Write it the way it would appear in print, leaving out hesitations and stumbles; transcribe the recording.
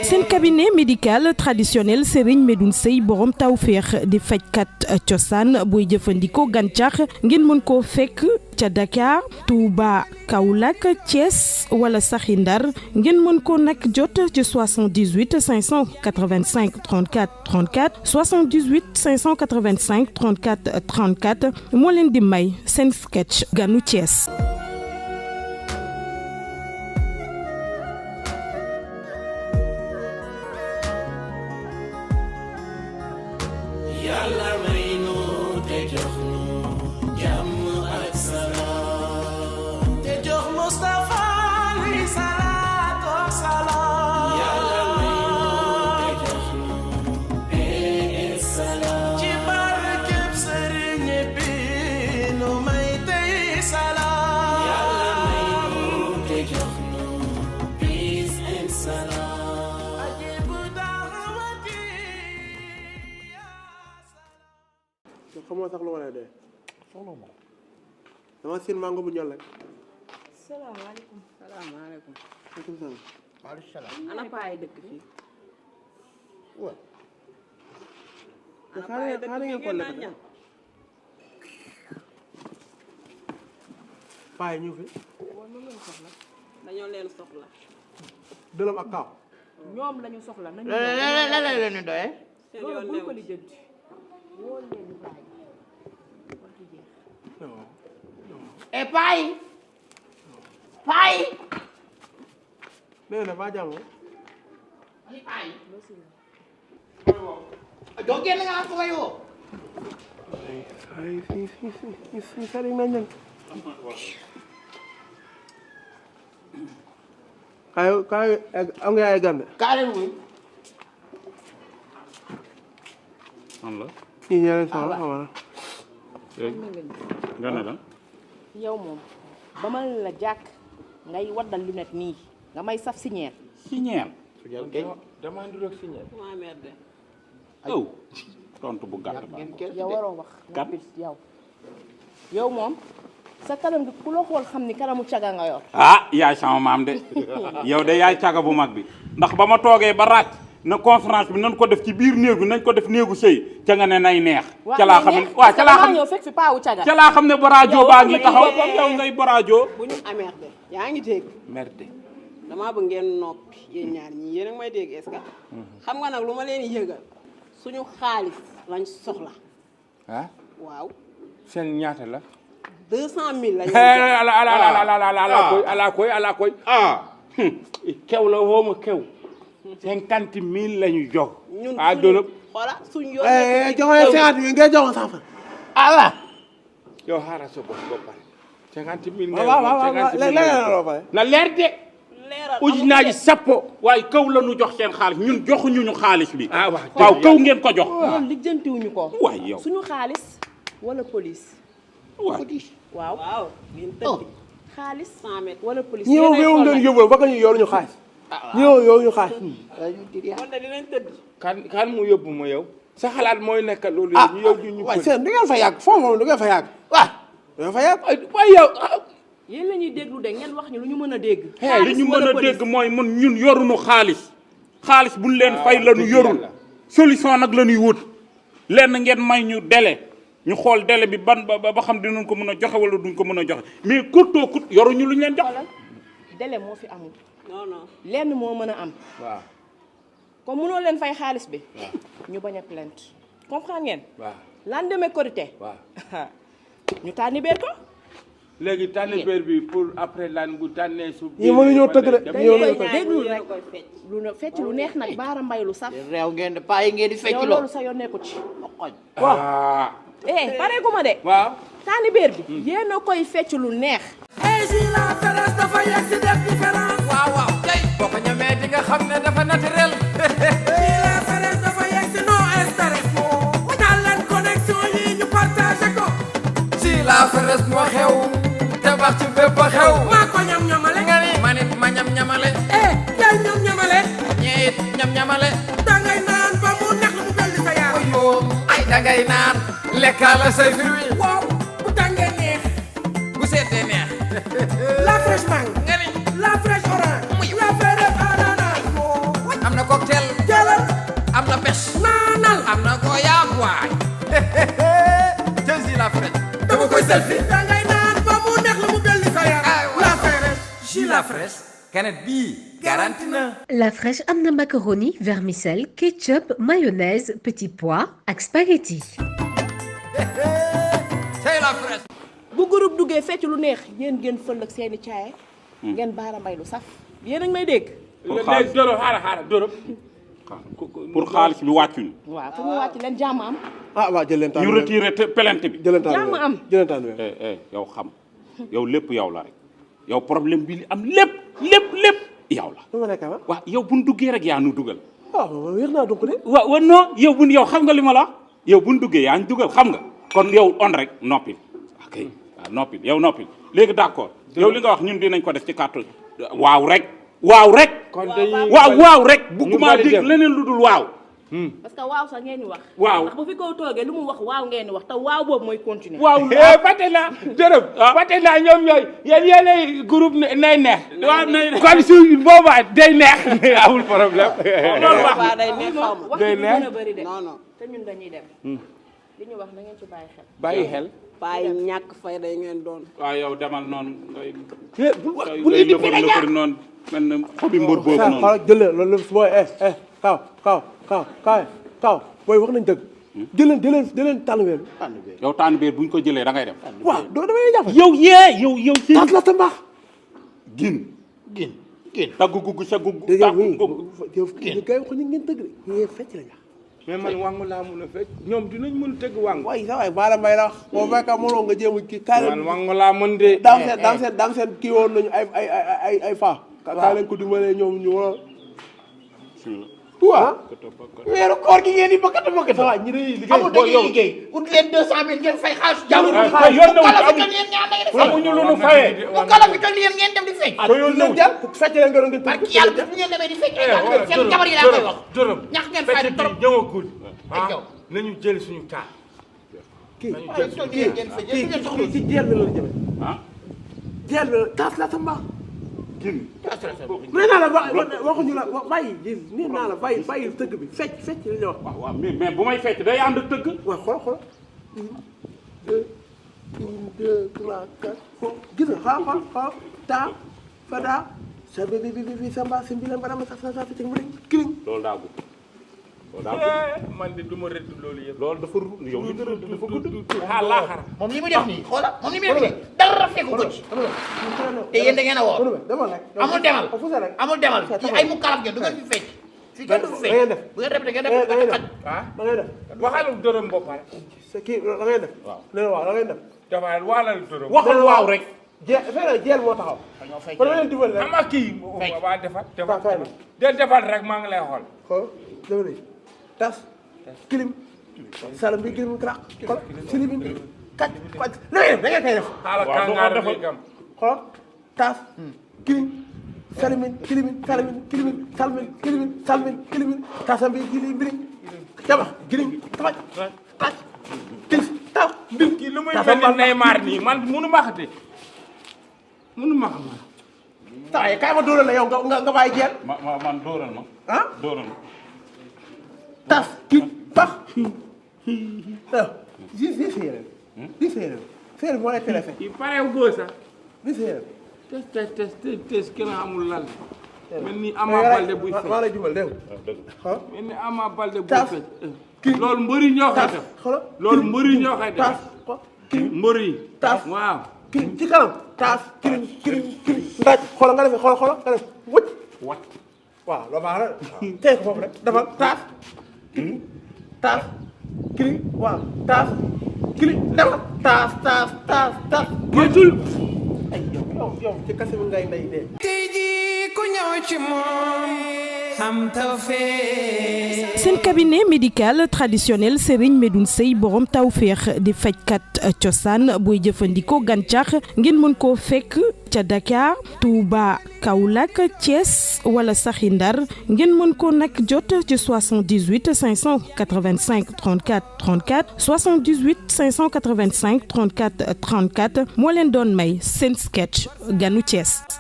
seen cabinet médical traditionnel Serigne Medoune Sey borom tawféex di fajkat cosaan booy jëfandikoo gàncax ngeen mën koo fekk ca Dakar Touba Kaolack Thiès wala saxi Ndar ngeen mën ko nag jot ci 78 585 34 34 78 585 34 34 moo leen di may seen sketch ganu Thiès. Yàlla may nu te jox nu jàmm ak salaam te jox Mustafa li salaatu wa salaam Yàlla may nu te jox nu paix et salaam ci barkeb Sëriñ bi nu may tey salaam Yàlla may nu te jox nu peace and salaam xamoo sax lu ma lay dee. soxla ma dama seen mango bu ñor rek. salaamaaleykum. salaamaaleykum. maaleykum salaam. maaleykum salaam. ana paay dëkk fii. waaw. ana paay dëkk fii ngeen naan ñan. paay ñu fi. waaw ñoom lañu soxla. dañoo leen soxla. dërëm ak kaaw. ñoom lañu soxla nañu. la ñu doyee. seen yoon neew ko lijjanti. woo leen ñu paay. waxtu jeex. e paay nee na ba jàmm. paay doo génn nga am ko koy woo. ay si sari nañ leen. kaay am nga ay gande. kaa leen wuy. man la. ñii ñoo leen soxla xamal na. nga ne la. yow moom ba ma la jàkk ngay waddal lu net nii nga may saf siñeer. siñeel. damaa ndur ak signal. maa merde. aw tontu bu gàtt ba. yow waroo wax. Kat. yow moom sa kanam gi ku la xool xam ni kanamu caga nga yor. ah yaay sama maam de yow de yaay caga bu mag bi ndax ba ma toogee ba ràcc na conférence bi nañ ko def ci biir néeg bi nañ ko def néegu sëy ca nga ne nay neex. ca laa xam ne waaw ca laa xam ñëw fekk fi paawu caga. ca laa xam ne baraajo baa ngi taxaw yow ngay baraajo. bu ñu amerde yaa ngi dégg merde. damaa bëgg ngeen noppi yéen ñaar ñii yéen a ngi may dégg est-ce que xam nga nag lu ma leen di yëgal suñu xaalis lañ soxla. ah waaw seen ñaata la. 200 000 lañ. ala koy kew la woo ma kew 50 000 la ñu jox. ñun ah dërëm. xoola suñ yoon. jox leen 50 000 ngeen jox ma 100 francs. ala yow xaaral sa bopp ba pare 50 000. na leer de. leeral uj naa ji sappo. waaye kaw la ñu jox seen xaalis ñun joxuñu ñu xaalis bi. ah waaw kaw ngeen ko jox. loolu lijjantiwuñu ko. waay yow suñu xaalis wala police. waaw waaw ngeen tëdd. xaalis 100 mètres. wala police. ñi yow ngeen yóbbu ba ñu yor ñu xaalis. ñëw yow ñu xaalis. kon de dinañ tëdd. kan mu yóbbu ma yow. sa xalaat mooy nekk loolu. ñu yow ñu waaw seen du ngeen fa yàgg foofu moom du ngeen fa yàgg. waaw du ngeen fa yàgg. waaye yow. yéen la ñuy déglu de ngeen wax ñu lu ñu mën a dégg. li ñu mën a dégg mooy mun ñun yoruñu xaalis. xaalis buñ leen fay la ñu yorul. solution nag la ñuy wut. lenn ngeen may ñu délai. ñu xool délai bi ban ba xam dinañ ko mën a joxe wala duñ ko mën a joxe mais coûtoo coûte yoruñu lu ñu leen jox. délai moo fi amul. non non. lenn moo mën a am. waaw. comme mënoo leen fay xaalis bi. ñu bañ a plainte. comprendre ngeen. waaw. lendemain Korité. waaw. ñu tànni beer ko. léegi tànn beer bi pour après lan bu tànnee su. ñii mënuñoo tëgg de. dañ koy déglu rek lu ne fecc lu neex nag baara mbay lu saf. réew ngeen di paay ngeen di fecc yow loo. loolu sa yoon nekku ci. waaw. pareegu ma de. waaw. tànni beer bi. yéen a koy fecc lu neex. waaw waaw tey boo ko ñamee di nga xam ne dafa naturel. la feres moo xew te wax ci bépp xew maa ko ñam ñamale nga ni ma nit ma ñam ñamale yaay ñam ñamale ñeet ñam ñamale dangay naan ba mu neex mu dal di sa yaar yoo ay dangay naan lekkaala say fruit waaw bu tàngee neex bu seetee neex la fraîche mang nga ni jël si dangay naan ba mu neex la mu belli sa yaram la fraîche jus la fraîche canette bii garanti na La fraîche am na macaroni vermicelle ketchup mayonnaise petit pois ak spaghetti. c'est la fraîche bu groupe duggee fecc lu neex yéen ngeen fël ak seeni caaye ngeen baara mbay lu saf yéen a ngi may dégg léegi dërëm xaaral dërëm pour xaalis bi wàccuñu. waaw fu mu wàcc leen jàmm am ah waaw jël leen temps ñu retiré plainte bi. jàmm am jël leen temps yow xam yow lépp yow la rek yow problème bi li am lépp yow la. lu ma nekk ah. waaw yow bu ñu duggee rek yaa nu dugal. waaw man wér naa donc de. waaw non yow xam nga li ma la wax yow bu ñu duggee yaa ñu dugal xam nga kon yow on rek noppil ok waaw noppil yow noppil léegi d'accord yow li nga wax ñun dinañ ko def ci carte waaw rek. kon dañuy waaw rek bugguma dégg leneen lu dul waaw. parce que waaw sax ngeen di wax waaw ndax bu fi ko toogee lu mu wax waaw ngeen di wax te waaw boobu mooy continuer waaw fàtte naa dërëm fàtte naa ñoom ñooy yéenay groupe nay neex waaw nay neex kon su boobaa day neex amul problème loolu wax waa day neex xaw ma wax day ci neex. gën a bëri de non non te ñun dañuy dem li ñu wax na ngeen ci bàyyi xel bàyyi xel bàyyi ñàkk fay day ngeen doon waaw yow demal noonu ngay bu ngay lëkkër noonu mel na xobi mbër boobu noonu xoolal jël leen loolu booy kaw booy wax nañ dëgg jël leen tànn weer bi. yow tànn biir bu ñu ko jëlee da ngay dem. waaw doo damay jàpp. yow si tas la sa mbaax. gin tagg gugg sa gugg yow tagg mii gugg yow kay wax ni ngeen dëgg de ñee fecc la ñu mais man wangu laa mun a fecc ñoom dinañ mën a tëgg wangu waaye sa waay baala may la wax boo fekkee mënoo nga jéem a kii kaay man wangu laa mën de daam seen kii woon nañu ay fa kaay leen ko dimbalee ñoom ñu war a weeru koor gi ngeen di bëgg a sa waay ñi dañuy liggéey amul dañuy liggéey ut leen 200 000 ngeen fay xaalis jàmm yoon na kala fi kan yéen ñaar da ngeen di fay amuñu lu nu fayee bu kala fi kan yéen ngeen dem di fay ko yoon na jàpp fecc leen nga ngeen ak yàlla def ngeen demee di fay seen jabar yi laa koy wax dërëm ñax ngeen fay trop ñëwagul ak yow nañu jël suñu taal kii ci jeel bi la jëme jeel bi taas la sa mbaax nee naa la waxuñu la bàyyi nee naa la bàyyi tëgg bi fecc li ñu wax waaw mais bu may fecc day ànd ak tëgg waaw xool 1 2 3 4 gis nga xool ta fada sa bi samba simbi leen barama sa ci mu kiling loolu daa gudd man de du ma rëdd loolu yëpp loolu dafa yow li nga rëdd dafa gudd laaxara moom li muy def nii xoola moom li muy def nii dara fekku ko ci te yéen da ngeen a woor amul demal ci ay mu kalaf ngeen du ngeen fi fecc fii kenn du fi fecc bu ngeen répété ngeen def xaj da ngay def waxal dërëm ba pare kii da ngay def nee waaw da ngay def dafa waxal dërëm waxal waaw rek jeel moo taxaw kon leen dimbali rek ama kii waa defal rek maa ngi lay xool dama ne tas kilim salam bi kilim krak xol silimin kat da ngay koy def xaala kangaar bi kam xol tas kilim salimin kilimin salamin kilimin salmin kilimin salmin kilimin tasam bi gili mbiri jabax gilim tabaj taj tis taw mbir kii lu muy mel ni Neymar nii man munu ma xate munu ma xam taay kaay ma dóoral la yow nga bàyyi jeel man dóoral ma ah dóoral ma tas ki pax di séeréer séeréer moo lay télépé kii parew góor sax di séeréer tes kenn amul lal mel ni Ama Baldé buy fecc maa lay jumal dégg nga mel ni Ama Baldé buy fecc loolu mbëri ñoo koy def loolu mbëri ñoo koy def mbëri taas waaw kii ci kanam taas kirim ndaaj xoolal nga defee xoolal nga def wëcc waaw loolu baax na tey ko foofu rek dafa taas kirim waaw taas kirim dafa taas moytul ay yow ci kase bi ngay ndey dee tey jii ku ñëw ci moom am tawfeex seen cabinet médical traditionnel Serigne Medoune Seye borom tawféex di fajkat cosaan booy jëfandikoo gàncax ngeen mën koo fekk ca Dakar Touba Kaolack Thiès wala saxi Ndar ngeen mën ko nag jot ci 78 585 34 34 78 585 34 34 moo leen doon may seen sketch ganu Thiès.